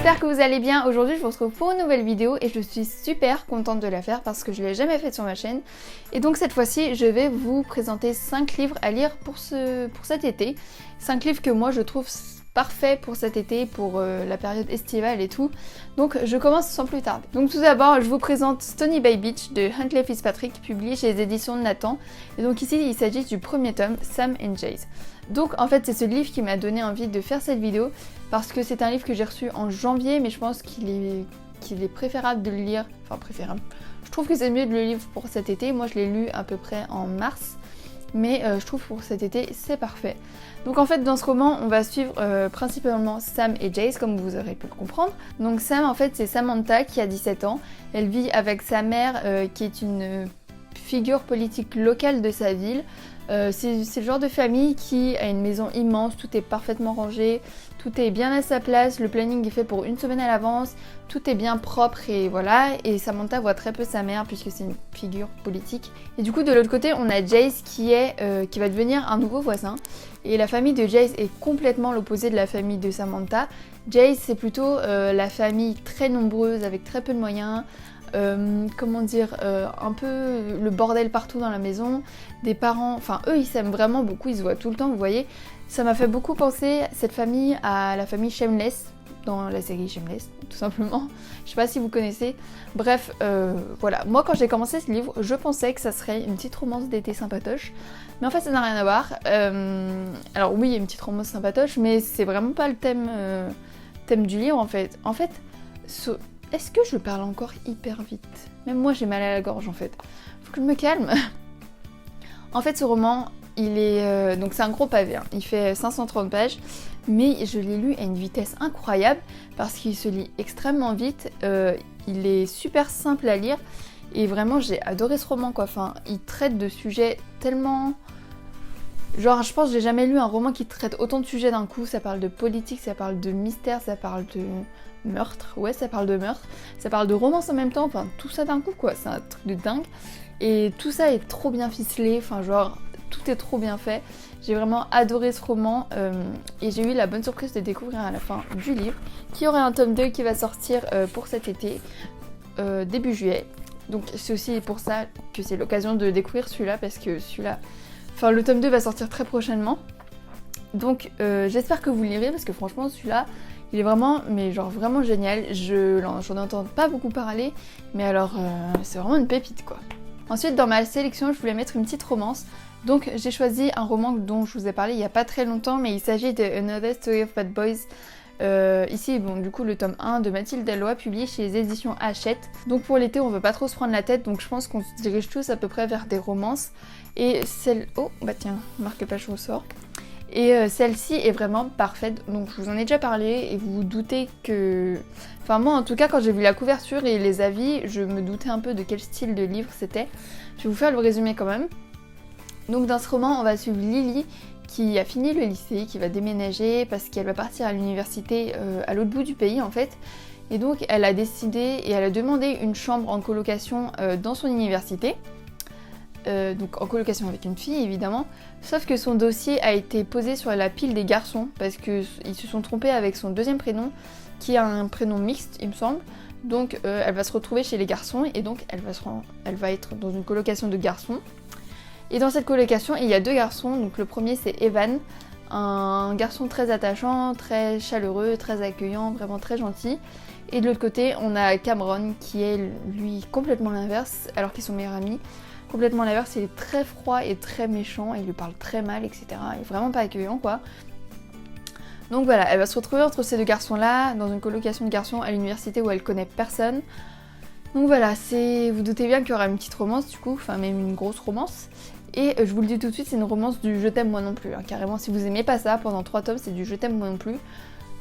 j'espère que vous allez bien. Aujourd'hui je vous retrouve pour une nouvelle vidéo et je suis super contente de la faire parce que je ne l'ai jamais faite sur ma chaîne. Et donc cette fois-ci je vais vous présenter 5 livres à lire pour cet été. 5 livres que moi je trouve parfaits pour cet été, pour la période estivale et tout. Donc je commence sans plus tarder. Donc tout d'abord je vous présente Stony Bay Beach de Huntley Fitzpatrick, publié chez les éditions de Nathan. Et donc ici il s'agit du premier tome, Sam and Jace. Donc en fait c'est ce livre qui m'a donné envie de faire cette vidéo parce que c'est un livre que j'ai reçu en janvier, mais je pense qu'il est préférable de le lire, enfin préférable. Je trouve que c'est mieux de le lire pour cet été. Moi je l'ai lu à peu près en mars, mais je trouve pour cet été c'est parfait. Donc en fait dans ce roman on va suivre principalement Sam et Jace, comme vous aurez pu le comprendre. Donc Sam en fait c'est Samantha qui a 17 ans, elle vit avec sa mère qui est une figure politique locale de sa ville. C'est le genre de famille qui a une maison immense, tout est parfaitement rangé, tout est bien à sa place, le planning est fait pour une semaine à l'avance, tout est bien propre et voilà. Et Samantha voit très peu sa mère puisque c'est une figure politique. Et du coup de l'autre côté on a Jace qui va devenir un nouveau voisin. Et la famille de Jace est complètement l'opposé de la famille de Samantha. Jace c'est plutôt la famille très nombreuse avec très peu de moyens. Comment dire, un peu le bordel partout dans la maison, des parents, enfin eux ils s'aiment vraiment beaucoup, ils se voient tout le temps, vous voyez. Ça m'a fait beaucoup penser cette famille à la famille Shameless, dans la série Shameless, tout simplement. Je sais pas si vous connaissez. Bref, voilà, moi quand j'ai commencé ce livre, je pensais que ça serait une petite romance d'été sympatoche, mais en fait ça n'a rien à voir. Alors oui, il y a une petite romance sympatoche, mais c'est vraiment pas le thème du livre en fait. En fait, est-ce que je parle encore hyper vite? Même moi j'ai mal à la gorge en fait. Faut que je me calme. En fait ce roman, il est... donc c'est un gros pavé, hein. Il fait 530 pages. Mais je l'ai lu à une vitesse incroyable parce qu'il se lit extrêmement vite. Il est super simple à lire. Et vraiment j'ai adoré ce roman quoi. Enfin, il traite de sujets tellement... Genre je pense que j'ai jamais lu un roman qui traite autant de sujets d'un coup. Ça parle de politique, ça parle de mystère, ça parle de... meurtre, ouais ça parle de meurtre, ça parle de romance en même temps, enfin tout ça d'un coup quoi, c'est un truc de dingue. Et tout ça est trop bien ficelé, enfin genre tout est trop bien fait. J'ai vraiment adoré ce roman et j'ai eu la bonne surprise de découvrir à la fin du livre qu'il y aurait un tome 2 qui va sortir pour cet été, début juillet. Donc c'est aussi pour ça que c'est l'occasion de découvrir celui-là parce que celui-là, enfin le tome 2 va sortir très prochainement. Donc j'espère que vous le lirez parce que franchement celui-là il est vraiment, mais genre vraiment génial. J'en entends pas beaucoup parler, mais alors c'est vraiment une pépite quoi. Ensuite dans ma sélection je voulais mettre une petite romance. Donc j'ai choisi un roman dont je vous ai parlé il y a pas très longtemps, mais il s'agit de Another Story of Bad Boys. Ici bon du coup le tome 1 de Mathilde Delloy publié chez les éditions Hachette. Donc pour l'été on veut pas trop se prendre la tête, donc je pense qu'on se dirige tous à peu près vers des romances. Et celle... Oh bah tiens, marque page au sort. Et celle-ci est vraiment parfaite, donc je vous en ai déjà parlé et vous vous doutez que... Enfin moi en tout cas quand j'ai vu la couverture et les avis, je me doutais un peu de quel style de livre c'était. Je vais vous faire le résumé quand même. Donc dans ce roman on va suivre Lily qui a fini le lycée, qui va déménager parce qu'elle va partir à l'université à l'autre bout du pays en fait. Et donc elle a décidé et elle a demandé une chambre en colocation dans son université. Donc en colocation avec une fille évidemment, sauf que son dossier a été posé sur la pile des garçons parce qu'ils se sont trompés avec son deuxième prénom qui a un prénom mixte il me semble. Donc elle va se retrouver chez les garçons et donc elle va être dans une colocation de garçons. Et dans cette colocation il y a 2 garçons, donc le premier c'est Evan, un garçon très attachant, très chaleureux, très accueillant, vraiment très gentil. Et de l'autre côté on a Cameron qui est lui complètement l'inverse alors qu'ils sont meilleurs amis. Complètement l'inverse, il est très froid et très méchant, il lui parle très mal, etc. Il est vraiment pas accueillant quoi. Donc voilà, elle va se retrouver entre ces 2 garçons là, dans une colocation de garçons à l'université où elle connaît personne. Donc voilà, vous doutez bien qu'il y aura une petite romance du coup, enfin même une grosse romance. Et je vous le dis tout de suite, c'est une romance du je t'aime moi non plus, hein. Carrément si vous aimez pas ça, pendant 3 tomes c'est du je t'aime moi non plus.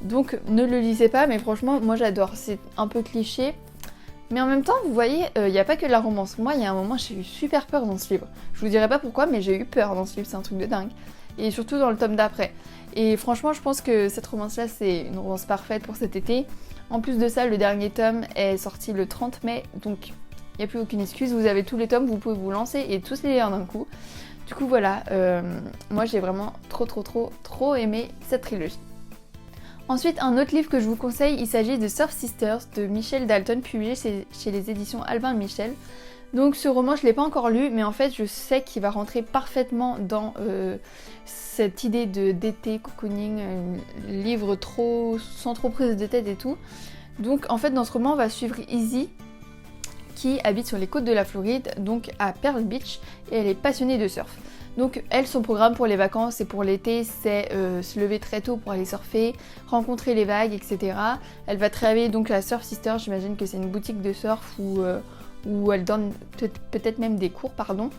Donc ne le lisez pas, mais franchement moi j'adore, c'est un peu cliché. Mais en même temps, vous voyez, il n'y a pas que de la romance. Moi, il y a un moment, j'ai eu super peur dans ce livre. Je vous dirai pas pourquoi, mais j'ai eu peur dans ce livre, c'est un truc de dingue. Et surtout dans le tome d'après. Et franchement, je pense que cette romance-là, c'est une romance parfaite pour cet été. En plus de ça, le dernier tome est sorti le 30 mai, donc il n'y a plus aucune excuse. Vous avez tous les tomes, vous pouvez vous lancer et tous les lire d'un coup. Du coup, voilà, moi j'ai vraiment trop aimé cette trilogie. Ensuite, un autre livre que je vous conseille, il s'agit de Surf Sisters de Michel Dalton, publié chez les éditions Albin Michel. Donc ce roman, je ne l'ai pas encore lu, mais en fait je sais qu'il va rentrer parfaitement dans cette idée d'été, cocooning, livre sans trop prise de tête et tout. Donc en fait dans ce roman, on va suivre Izzy, qui habite sur les côtes de la Floride, donc à Pearl Beach, et elle est passionnée de surf. Donc elle, son programme pour les vacances et pour l'été, c'est se lever très tôt pour aller surfer, rencontrer les vagues, etc. Elle va travailler donc à Surf Sister, j'imagine que c'est une boutique de surf où elle donne peut-être même des cours, pardon.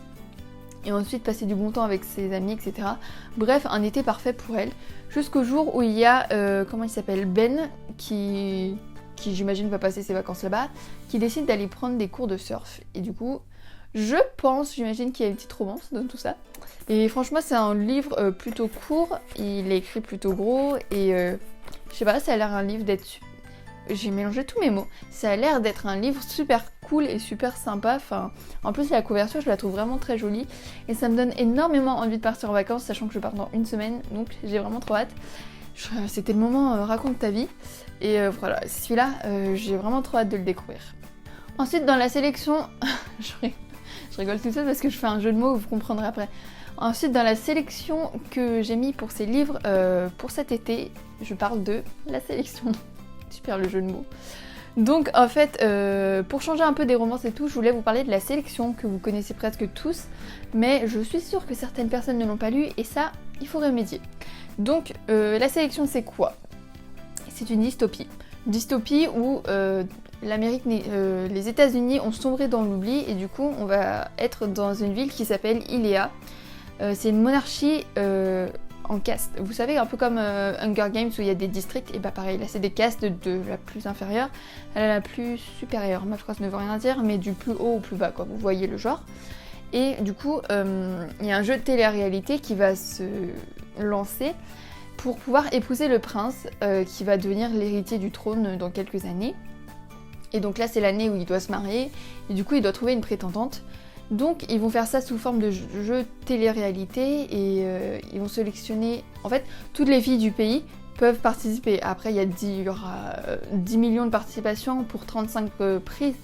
Et ensuite passer du bon temps avec ses amis, etc. Bref, un été parfait pour elle. Jusqu'au jour où il y a, comment il s'appelle, Ben, qui j'imagine va passer ses vacances là-bas, qui décide d'aller prendre des cours de surf. Et du coup, j'imagine qu'il y a une petite romance dans tout ça. Et franchement, c'est un livre plutôt court, il est écrit plutôt gros, et je sais pas, ça a l'air un livre d'être... J'ai mélangé tous mes mots. Ça a l'air d'être un livre super cool et super sympa. Enfin, en plus, la couverture, je la trouve vraiment très jolie. Et ça me donne énormément envie de partir en vacances, sachant que je pars dans une semaine, donc j'ai vraiment trop hâte. C'était le moment raconte ta vie. Et voilà, celui-là, j'ai vraiment trop hâte de le découvrir. Ensuite, dans la sélection... je rigole tout seul parce que je fais un jeu de mots, vous comprendrez après. Ensuite, dans la sélection que j'ai mis pour ces livres pour cet été, je parle de la sélection. Super le jeu de mots. Donc en fait, pour changer un peu des romances et tout, je voulais vous parler de la sélection que vous connaissez presque tous, mais je suis sûre que certaines personnes ne l'ont pas lu et ça, il faut remédier. Donc la sélection, c'est quoi? C'est une dystopie. Dystopie où les États-Unis ont sombré dans l'oubli et du coup, on va être dans une ville qui s'appelle Illéa. C'est une monarchie en caste. Vous savez, un peu comme Hunger Games où il y a des districts, et bah pareil, là c'est des castes de la plus inférieure à la plus supérieure. Ma phrase ne veut rien dire, mais du plus haut au plus bas, quoi. Vous voyez le genre. Et du coup, il y a un jeu de télé-réalité qui va se lancer pour pouvoir épouser le prince qui va devenir l'héritier du trône dans quelques années. Et donc là, c'est l'année où il doit se marier, et du coup, il doit trouver une prétendante. Donc ils vont faire ça sous forme de jeu télé-réalité et ils vont sélectionner... En fait, toutes les filles du pays peuvent participer. Après, il y aura 10 millions de participations pour 35 prises.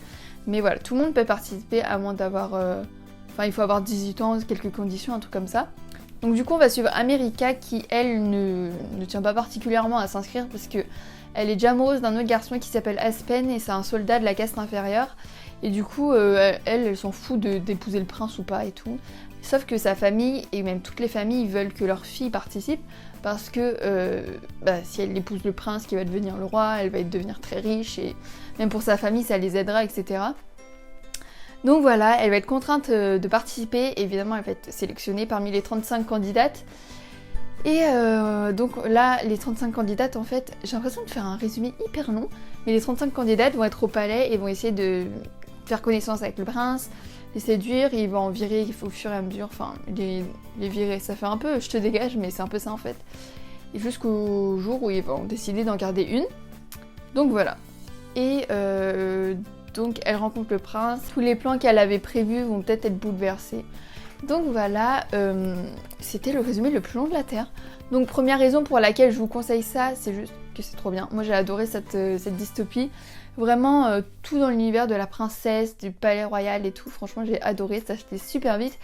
Mais voilà, tout le monde peut participer à moins d'avoir... Enfin, il faut avoir 18 ans, quelques conditions, un truc comme ça. Donc du coup, on va suivre America qui, elle, ne tient pas particulièrement à s'inscrire parce que elle est déjà amoureuse d'un autre garçon qui s'appelle Aspen et c'est un soldat de la caste inférieure. Et du coup, elle s'en fout d'épouser le prince ou pas et tout. Sauf que sa famille, et même toutes les familles, veulent que leur fille participe parce que si elle épouse le prince qui va devenir le roi, elle va devenir très riche et même pour sa famille, ça les aidera, etc. Donc voilà, elle va être contrainte de participer. Évidemment, elle va être sélectionnée parmi les 35 candidates. Et donc là, les 35 candidates, en fait, j'ai l'impression de faire un résumé hyper long, mais les 35 candidates vont être au palais et vont essayer de faire connaissance avec le prince, les séduire, il va en virer au fur et à mesure, enfin, les virer, ça fait un peu je te dégage, mais c'est un peu ça en fait. Et jusqu'au jour où ils vont décider d'en garder une. Donc voilà. Et donc elle rencontre le prince, tous les plans qu'elle avait prévus vont peut-être être bouleversés. Donc voilà, c'était le résumé le plus long de la Terre. Donc première raison pour laquelle je vous conseille ça, c'est juste que c'est trop bien. Moi j'ai adoré cette dystopie. Vraiment tout dans l'univers de la princesse, du palais royal et tout. Franchement j'ai adoré, ça se fait super vite.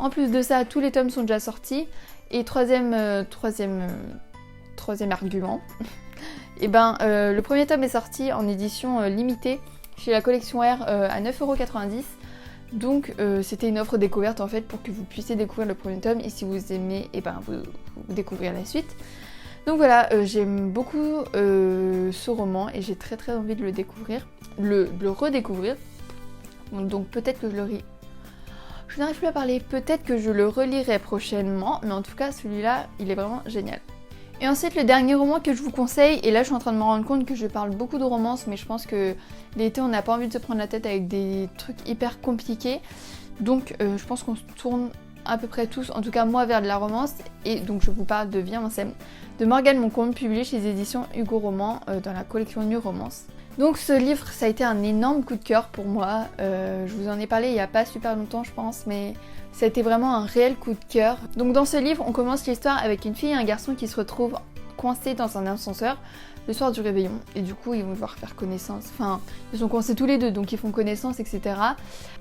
En plus de ça, tous les tomes sont déjà sortis. Et troisième argument, et ben le premier tome est sorti en édition limitée chez la collection R à 9,90 €. Donc c'était une offre découverte en fait pour que vous puissiez découvrir le premier tome et si vous aimez, et ben vous découvrir la suite. Donc voilà, j'aime beaucoup ce roman et j'ai très très envie de le découvrir, le redécouvrir. Donc peut-être que je n'arrive plus à parler, peut-être que je le relirai prochainement, mais en tout cas celui-là, il est vraiment génial. Et ensuite le dernier roman que je vous conseille, et là je suis en train de me rendre compte que je parle beaucoup de romance, mais je pense que l'été on n'a pas envie de se prendre la tête avec des trucs hyper compliqués, donc je pense qu'on se tourne à peu près tous, en tout cas moi, vers de la romance, et donc je vous parle de Viens on s'aime de Morgane Moncombe, publié chez les éditions Hugo Roman dans la collection New Romance. Donc ce livre, ça a été un énorme coup de cœur pour moi, je vous en ai parlé il n'y a pas super longtemps je pense, mais ça a été vraiment un réel coup de cœur. Donc dans ce livre, on commence l'histoire avec une fille et un garçon qui se retrouvent coincés dans un ascenseur le soir du réveillon et du coup ils vont devoir faire connaissance, enfin ils sont coincés tous les deux donc ils font connaissance, etc.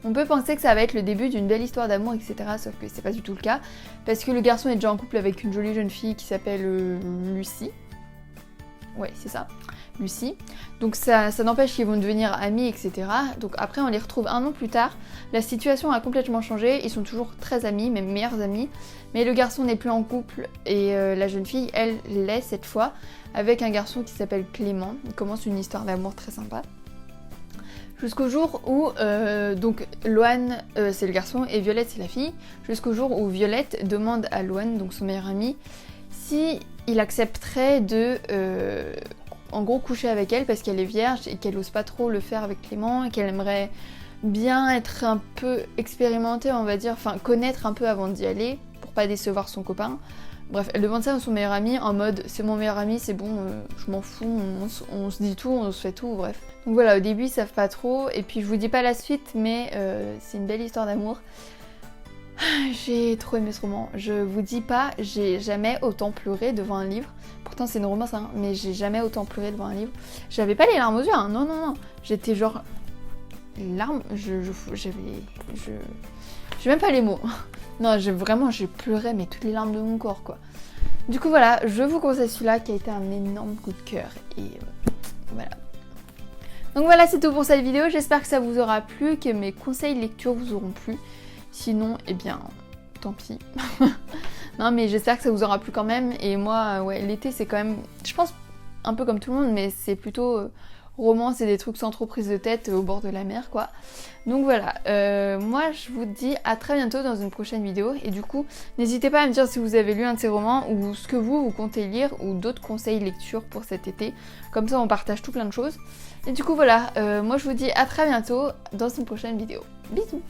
On peut penser que ça va être le début d'une belle histoire d'amour, etc. Sauf que c'est pas du tout le cas parce que le garçon est déjà en couple avec une jolie jeune fille qui s'appelle Lucie. Ouais, c'est ça, Lucie. Donc ça n'empêche qu'ils vont devenir amis, etc. Donc après on les retrouve un an plus tard. La situation a complètement changé, ils sont toujours très amis, même meilleurs amis. Mais le garçon n'est plus en couple et la jeune fille, elle, l'est cette fois, avec un garçon qui s'appelle Clément. Ils commencent une histoire d'amour très sympa. Jusqu'au jour où, donc Loan c'est le garçon et Violette c'est la fille. Jusqu'au jour où Violette demande à Loan, donc son meilleur ami, si il accepterait de, en gros, coucher avec elle parce qu'elle est vierge et qu'elle ose pas trop le faire avec Clément et qu'elle aimerait bien être un peu expérimentée, on va dire, enfin connaître un peu avant d'y aller pour pas décevoir son copain. Bref, elle demande ça à son meilleur ami en mode c'est mon meilleur ami, c'est bon, je m'en fous, on se dit tout, on se fait tout, bref. Donc voilà, au début ils savent pas trop et puis je vous dis pas la suite mais c'est une belle histoire d'amour. J'ai trop aimé ce roman, je vous dis pas, j'ai jamais autant pleuré devant un livre. Pourtant c'est une romance hein, mais j'ai jamais autant pleuré devant un livre. J'avais pas les larmes aux yeux, hein. Non, j'étais genre... larmes, j'ai même pas les mots. Non, j'ai pleuré mais toutes les larmes de mon corps quoi. Du coup voilà, je vous conseille celui-là qui a été un énorme coup de cœur et voilà. Donc voilà, c'est tout pour cette vidéo, j'espère que ça vous aura plu, que mes conseils lecture vous auront plu. Sinon, eh bien, tant pis. Non, mais j'espère que ça vous aura plu quand même. Et moi, ouais, l'été, c'est quand même, je pense, un peu comme tout le monde, mais c'est plutôt romance et des trucs sans trop prise de tête au bord de la mer, quoi. Donc voilà, moi, je vous dis à très bientôt dans une prochaine vidéo. Et du coup, n'hésitez pas à me dire si vous avez lu un de ces romans ou ce que vous comptez lire ou d'autres conseils lecture pour cet été. Comme ça, on partage tout plein de choses. Et du coup, voilà, moi, je vous dis à très bientôt dans une prochaine vidéo. Bisous!